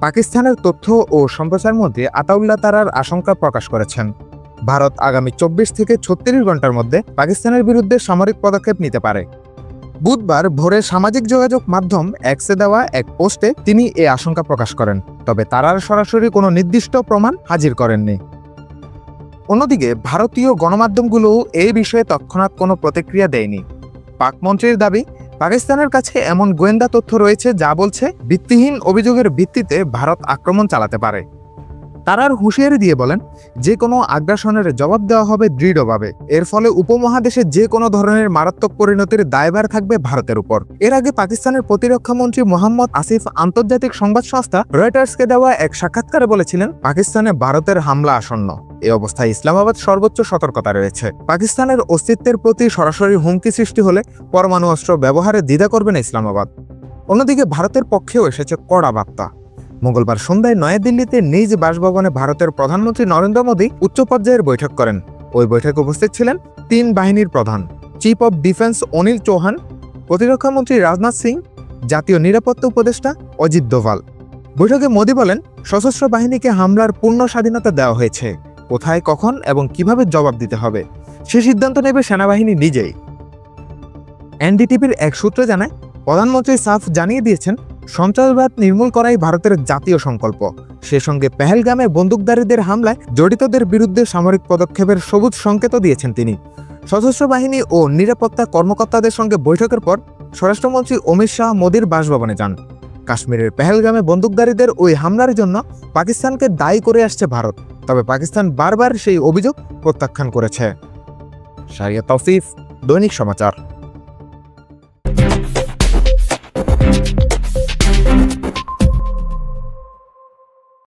পাকিস্তানের তথ্য ও সম্প্রচার মন্ত্রী আতাউল্লাহ তারার আশঙ্কা প্রকাশ করেছেন, ভারত আগামী 24 থেকে 36 ঘন্টার মধ্যে পাকিস্তানের বিরুদ্ধে সামরিক পদক্ষেপ নিতে পারে। বুধবার ভোরে সামাজিক যোগাযোগ মাধ্যম এক্সে দেওয়া এক পোস্টে তিনি এ আশঙ্কা প্রকাশ করেন, তবে তারার সরাসরি কোনো নির্দিষ্ট প্রমাণ হাজির করেননি। অন্যদিকে ভারতীয় গণমাধ্যমগুলোও এই বিষয়ে তৎক্ষণাৎ কোনো প্রতিক্রিয়া দেয়নি। পাক মন্ত্রীর দাবি, পাকিস্তানের কাছে এমন গোয়েন্দা তথ্য রয়েছে যা বলছে ভিত্তিহীন অভিযোগের ভিত্তিতে ভারত আক্রমণ চালাতে পারে। তারার হুঁশিয়ারি দিয়ে বলেন, যে কোনো আগ্রাসনের জবাব দেওয়া হবে দৃঢ়ভাবে। এর ফলে উপমহাদেশে যে কোনো ধরনের মারাত্মক পরিণতির দায়ভার থাকবে ভারতের উপর। এর আগে পাকিস্তানের প্রতিরক্ষামন্ত্রী মোহাম্মদ আসিফ আন্তর্জাতিক সংবাদ সংস্থা রয়টার্সকে দেওয়া এক সাক্ষাৎকারে বলেছিলেন, পাকিস্তানে ভারতের হামলা আসন্ন। এই অবস্থায় ইসলামাবাদ সর্বোচ্চ সতর্কতা রয়েছে। পাকিস্তানের অস্তিত্বের প্রতি সরাসরি হুমকি সৃষ্টি হলে পরমাণু অস্ত্র ব্যবহারে দ্বিধা করবে না ইসলামাবাদ। অন্যদিকে ভারতের পক্ষেও এসেছে কড়া বার্তা। মঙ্গলবার সন্ধ্যায় নয়াদিল্লিতে নিজ বাসভবনে ভারতের প্রধানমন্ত্রী নরেন্দ্র মোদী উচ্চ পর্যায়ের বৈঠক করেন। ওই বৈঠকে উপস্থিত ছিলেন 3 বাহিনীর প্রধান, chief of defence Anil Chauhan, প্রতিরক্ষামন্ত্রী রাজনাথ সিং, জাতীয় নিরাপত্তা উপদেষ্টা অজিত দোভাল। বৈঠকে মোদী বলেন, সশস্ত্র বাহিনীকে হামলার পূর্ণ স্বাধীনতা দেওয়া হয়েছে। কোথায়, কখন এবং কিভাবে জবাব দিতে হবে সে সিদ্ধান্ত নেবে সেনাবাহিনী নিজেই। এনডিটিভির এক সূত্র জানায়, প্রধানমন্ত্রী সাফ জানিয়ে দিয়েছেন, সন্ত্রাসবাদ নির্মূল করাই ভারতের জাতীয় সংকল্প। সে সঙ্গে পেহেলগামে বন্দুকধারীদের হামলায় জড়িতদের বিরুদ্ধে সামরিক পদক্ষেপের সবুজ সংকেতও দিয়েছেন তিনি। সশস্ত্র বাহিনী ও নিরাপত্তা কর্মকর্তাদের সঙ্গে বৈঠকের পর স্বরাষ্ট্রমন্ত্রী অমিত শাহ মোদীর বাসভবনে যান। কাশ্মীরের পেহেলগামে বন্দুকধারীদের ওই হামলার জন্য পাকিস্তানকে দায়ী করে আসছে ভারত, তবে পাকিস্তান বারবার সেই অভিযোগ প্রত্যাখ্যান করেছে। শাহরিয়ার তৌসিফ, দৈনিক সমাচার।